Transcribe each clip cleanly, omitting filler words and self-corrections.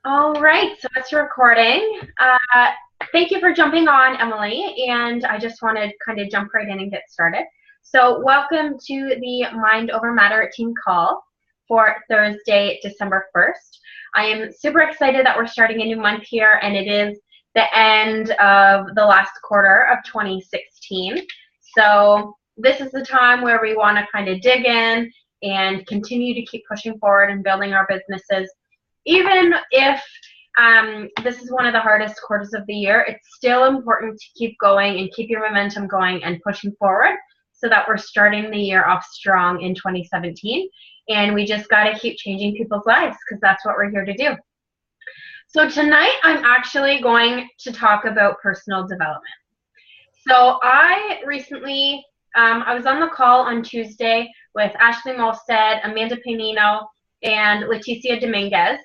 All right, so it's recording. Thank you for jumping on, Emily, and I just want to kind of jump right in and get started. So, welcome to the Mind Over Matter team call for Thursday, December 1st. I am super excited that we're starting a new month here, and it is the end of the last quarter of 2016. So, this is the time where we want to kind of dig in and continue to keep pushing forward and building our businesses even if this is one of the hardest quarters of the year, it's still important to keep going and keep your momentum going and pushing forward so that we're starting the year off strong in 2017. And we just got to keep changing people's lives because that's what we're here to do. So tonight, I'm actually going to talk about personal development. So I recently, I was on the call on Tuesday with Ashley Molstead, Amanda Panino, and Leticia Dominguez.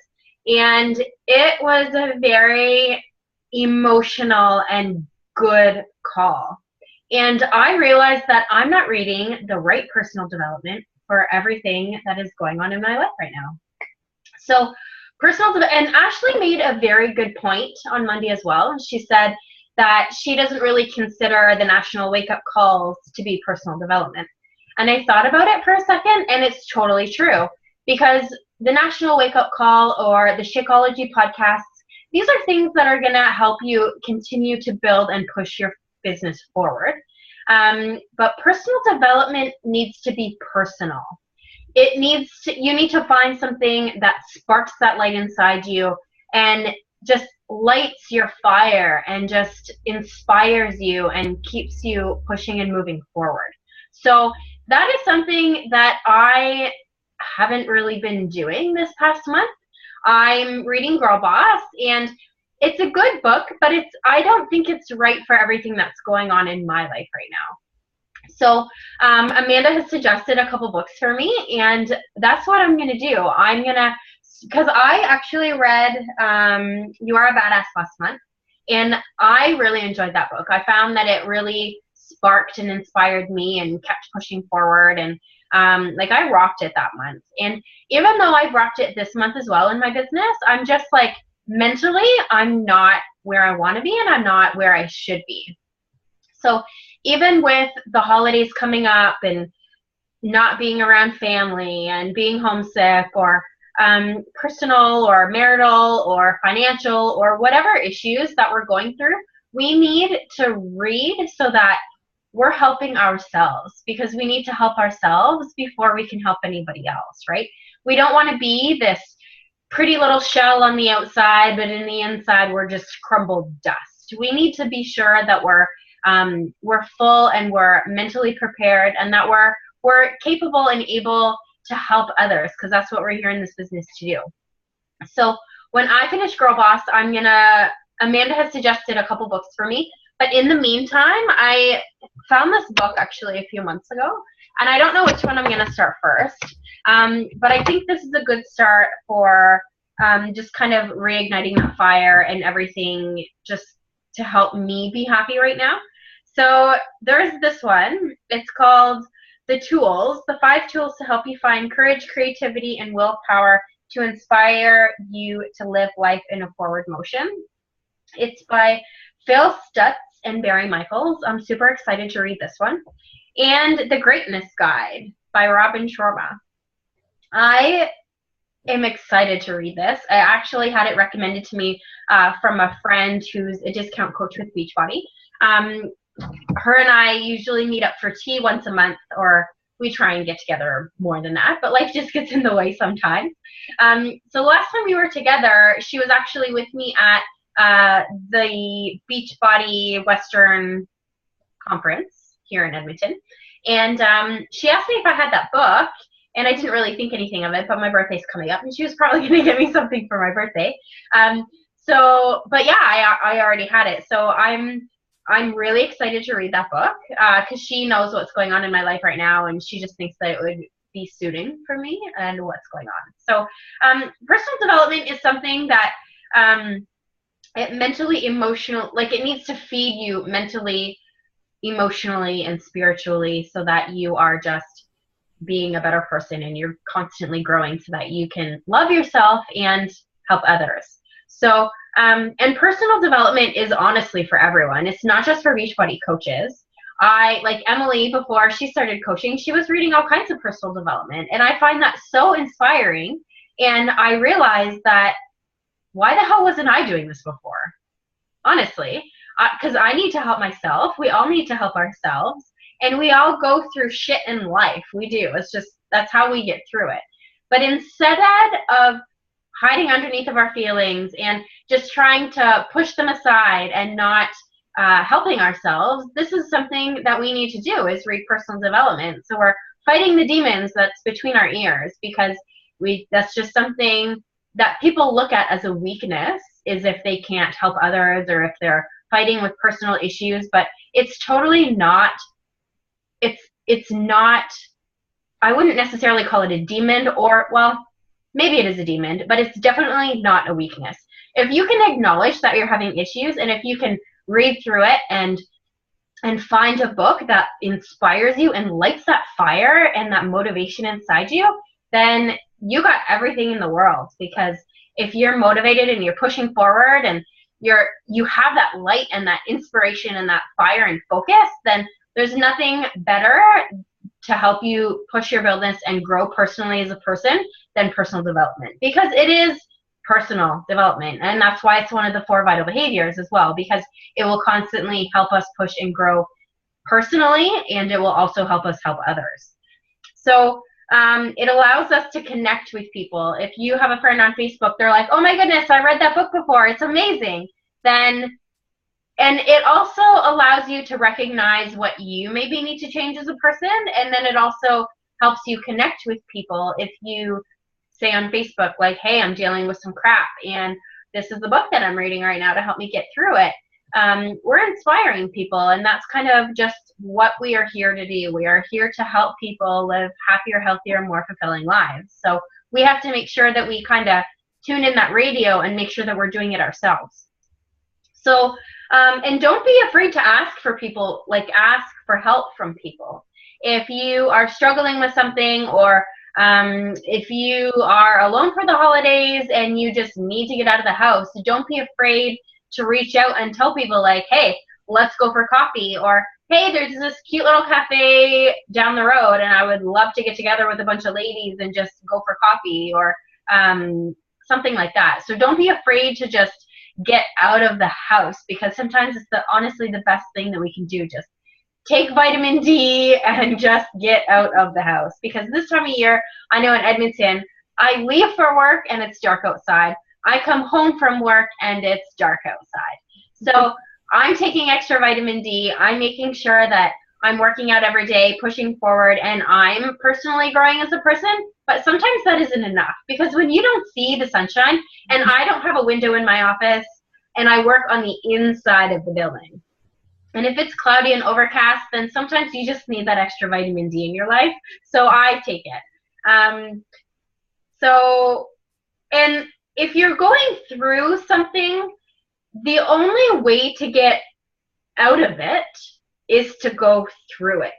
And it was a very emotional and good call. And I realized that I'm not reading the right personal development for everything that is going on in my life right now. So and Ashley made a very good point on Monday as well. She said that she doesn't really consider the national wake-up calls to be personal development. And I thought about it for a second, and it's totally true. Because the National Wake Up Call or the Shakeology podcasts, these are things that are going to help you continue to build and push your business forward. But personal development needs to be personal. You need to find something that sparks that light inside you and just lights your fire and just inspires you and keeps you pushing and moving forward. So that is something that I haven't really been doing this past month. I'm reading Girl Boss, and it's a good book, but I don't think it's right for everything that's going on in my life right now. So Amanda has suggested a couple books for me, and that's what I'm going to do. Because I actually read You Are a Badass last month, and I really enjoyed that book. I found that it really sparked and inspired me and kept pushing forward, and I rocked it that month. And even though I've rocked it this month as well in my business, I'm just like, mentally, I'm not where I want to be, and I'm not where I should be. So even with the holidays coming up and not being around family and being homesick or personal or marital or financial or whatever issues that we're going through, we need to read so that we're helping ourselves, because we need to help ourselves before we can help anybody else, right? We don't want to be this pretty little shell on the outside, but in the inside we're just crumbled dust. We need to be sure that we're full and we're mentally prepared and that we're capable and able to help others, because that's what we're here in this business to do. So when I finish Girl Boss, Amanda has suggested a couple books for me. But in the meantime, I found this book actually a few months ago, and I don't know which one I'm going to start first. But I think this is a good start for just kind of reigniting that fire and everything, just to help me be happy right now. So there's this one. It's called The Tools, the 5 tools to help you find courage, creativity, and willpower to inspire you to live life in a forward motion. It's by Phil Stutz and Barry Michaels. I'm super excited to read this one. And The Greatness Guide by Robin Sharma. I am excited to read this. I actually had it recommended to me from a friend who's a discount coach with Beachbody. Her and I usually meet up for tea once a month, or we try and get together more than that, but life just gets in the way sometimes. So last time we were together, she was actually with me at the Beachbody Western Conference here in Edmonton. And she asked me if I had that book, and I didn't really think anything of it, but my birthday's coming up, and she was probably going to get me something for my birthday. But yeah, I already had it. So I'm really excited to read that book because she knows what's going on in my life right now, and she just thinks that it would be suiting for me and what's going on. So personal development is something that it needs to feed you mentally, emotionally, and spiritually, so that you are just being a better person and you're constantly growing so that you can love yourself and help others. So, and personal development is honestly for everyone. It's not just for Beachbody coaches. Like Emily, before she started coaching, she was reading all kinds of personal development. And I find that so inspiring. And I realized that why the hell wasn't I doing this before? Honestly, because I need to help myself. We all need to help ourselves. And we all go through shit in life. We do. It's just, that's how we get through it. But instead of hiding underneath of our feelings and just trying to push them aside and not helping ourselves, this is something that we need to do, is read personal development. So we're fighting the demons that's between our ears, because that's just something that people look at as a weakness, is if they can't help others or if they're fighting with personal issues. But it's totally not, it's not, I wouldn't necessarily call it a demon, or, well, maybe it is a demon, but it's definitely not a weakness. If you can acknowledge that you're having issues, and if you can read through it and find a book that inspires you and lights that fire and that motivation inside you, then you got everything in the world. Because if you're motivated and you're pushing forward and you have that light and that inspiration and that fire and focus, then there's nothing better to help you push your business and grow personally as a person than personal development, because it is personal development. And that's why it's one of the 4 vital behaviors as well, because it will constantly help us push and grow personally, and it will also help us help others. So it allows us to connect with people. If you have a friend on Facebook, they're like, oh my goodness, I read that book before, it's amazing. And it also allows you to recognize what you maybe need to change as a person. And then it also helps you connect with people. If you say on Facebook, like, hey, I'm dealing with some crap, and this is the book that I'm reading right now to help me get through it. We're inspiring people, and that's kind of just what we are here to do. We are here to help people live happier, healthier, more fulfilling lives. So we have to make sure that we kind of tune in that radio and make sure that we're doing it ourselves. So, and don't be afraid to ask for people, like ask for help from people. If you are struggling with something, or if you are alone for the holidays and you just need to get out of the house, don't be afraid to reach out and tell people, like, hey, let's go for coffee, or hey, there's this cute little cafe down the road and I would love to get together with a bunch of ladies and just go for coffee, or something like that. So don't be afraid to just get out of the house, because sometimes it's honestly the best thing that we can do. Just take vitamin D and just get out of the house. Because this time of year, I know in Edmonton, I leave for work and it's dark outside. I come home from work and it's dark outside. So I'm taking extra vitamin D. I'm making sure that I'm working out every day, pushing forward, and I'm personally growing as a person. But sometimes that isn't enough, because when you don't see the sunshine, and I don't have a window in my office, and I work on the inside of the building, and if it's cloudy and overcast, then sometimes you just need that extra vitamin D in your life. So I take it. And if you're going through something, the only way to get out of it is to go through it.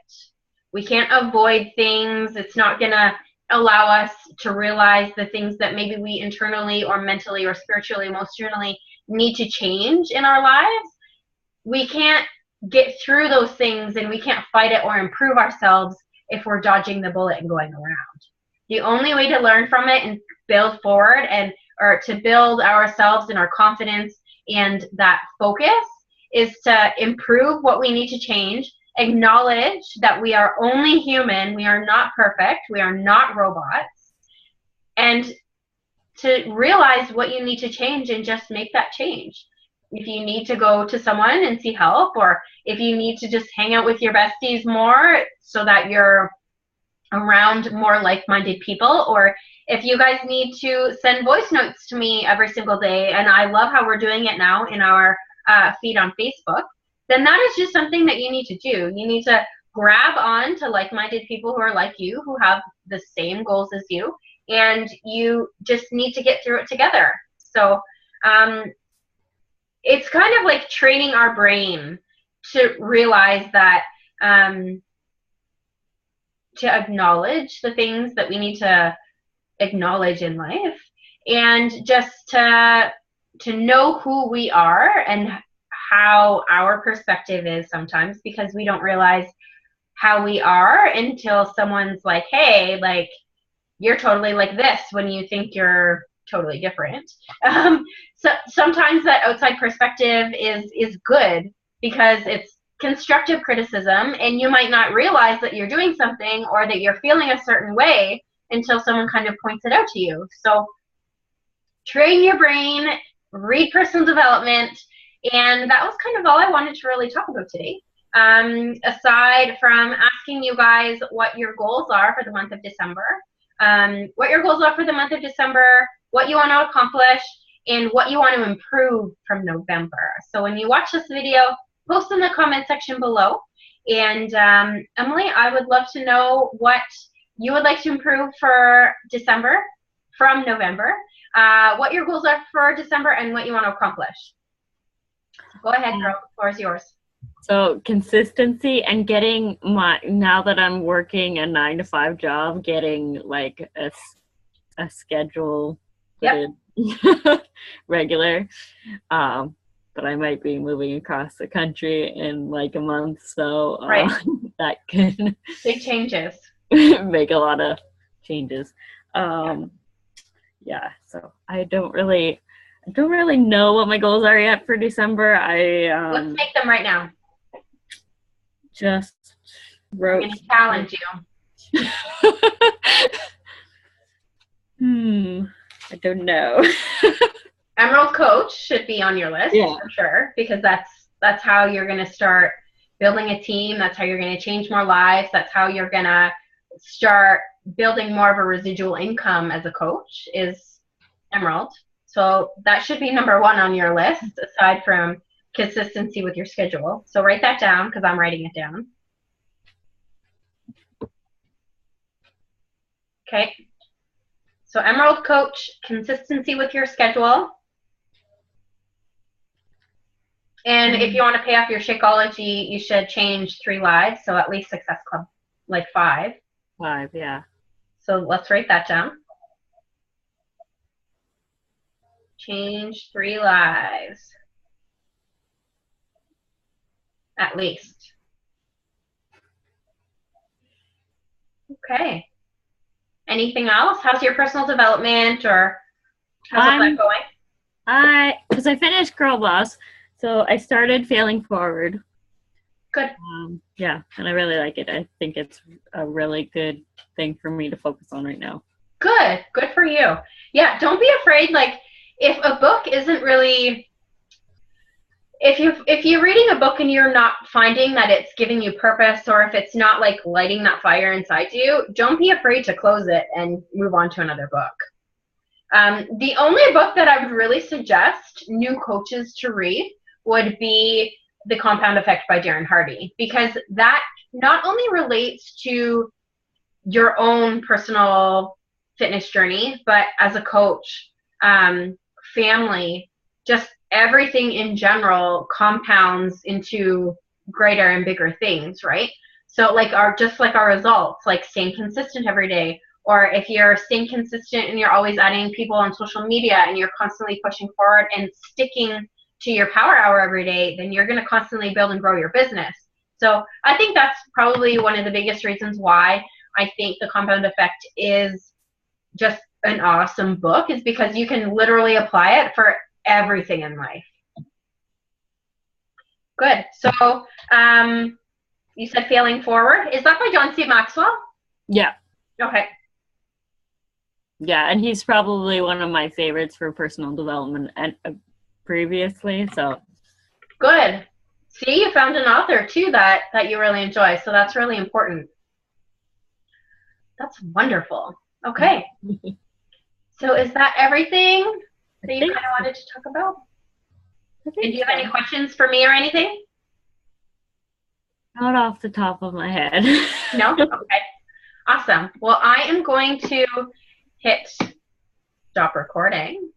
We can't avoid things. It's not going to allow us to realize the things that maybe we internally or mentally or spiritually, emotionally need to change in our lives. We can't get through those things, and we can't fight it or improve ourselves if we're dodging the bullet and going around. The only way to learn from it and build forward, or to build ourselves and our confidence and that focus, is to improve what we need to change, acknowledge that we are only human, we are not perfect, we are not robots, and to realize what you need to change and just make that change. If you need to go to someone and see help, or if you need to just hang out with your besties more so that you're around more like-minded people, or if you guys need to send voice notes to me every single day, and I love how we're doing it now in our feed on Facebook, then that is just something that you need to do. You need to grab on to like-minded people who are like you, who have the same goals as you, and you just need to get through it together. So it's kind of like training our brain to realize that, to acknowledge the things that we need to acknowledge in life, and just to to know who we are and how our perspective is sometimes, because we don't realize how we are until someone's like, hey, like, you're totally like this, when you think you're totally different. So sometimes that outside perspective is good, because it's constructive criticism, and you might not realize that you're doing something or that you're feeling a certain way until someone kind of points it out to you. So train your brain, read personal development, and that was kind of all I wanted to really talk about today. Aside from asking you guys what your goals are for the month of December, what your goals are for the month of December, what you want to accomplish, and what you want to improve from November. So when you watch this video, post in the comment section below. And Emily, I would love to know what you would like to improve for December from November, what your goals are for December, and what you want to accomplish. Go ahead, girl. The floor is yours. So consistency and getting now that I'm working a 9-to-5 job, getting like a schedule regular. But I might be moving across the country in like a month, so that could big changes. Make a lot of changes. Yeah, so I don't really know what my goals are yet for December. Let's make them right now. Just wrote. I'm gonna challenge you. I don't know. Emerald Coach should be on your list for sure, because that's how you're gonna start building a team. That's how you're gonna change more lives. That's how you're gonna start building more of a residual income as a coach, is Emerald. So that should be number 1 on your list, aside from consistency with your schedule. So write that down, because I'm writing it down. Okay. So Emerald Coach, consistency with your schedule. And if you want to pay off your Shakeology, you should change 3 lives. So at least Success Club, like 5. 5, yeah. So let's write that down. Change 3 lives. At least. Okay. Anything else? How's your personal development, or how's that going? Because I finished Girl Boss, so I started Failing Forward. Good. Yeah, and I really like it. I think it's a really good thing for me to focus on right now. Good. Good for you. Yeah, don't be afraid. Like, if a book isn't really... If you're reading a book and you're not finding that it's giving you purpose, or if it's not like lighting that fire inside you, don't be afraid to close it and move on to another book. The only book that I would really suggest new coaches to read would be The Compound Effect by Darren Hardy, because that not only relates to your own personal fitness journey, but as a coach, family, just everything in general compounds into greater and bigger things, right? So like our results, like staying consistent every day, or if you're staying consistent and you're always adding people on social media and you're constantly pushing forward and sticking to your power hour every day, then you're going to constantly build and grow your business. So I think that's probably one of the biggest reasons why I think The Compound Effect is just an awesome book, is because you can literally apply it for everything in life. Good. So you said Failing Forward. Is that by John C. Maxwell? Yeah. Okay. Yeah, and he's probably one of my favorites for personal development and previously. So good. See, you found an author too that you really enjoy. So that's really important. That's wonderful. Okay. So is that everything that you kind of wanted to talk about? And do you have any questions for me or anything? Not off the top of my head. No? Okay. Awesome. Well, I am going to hit stop recording.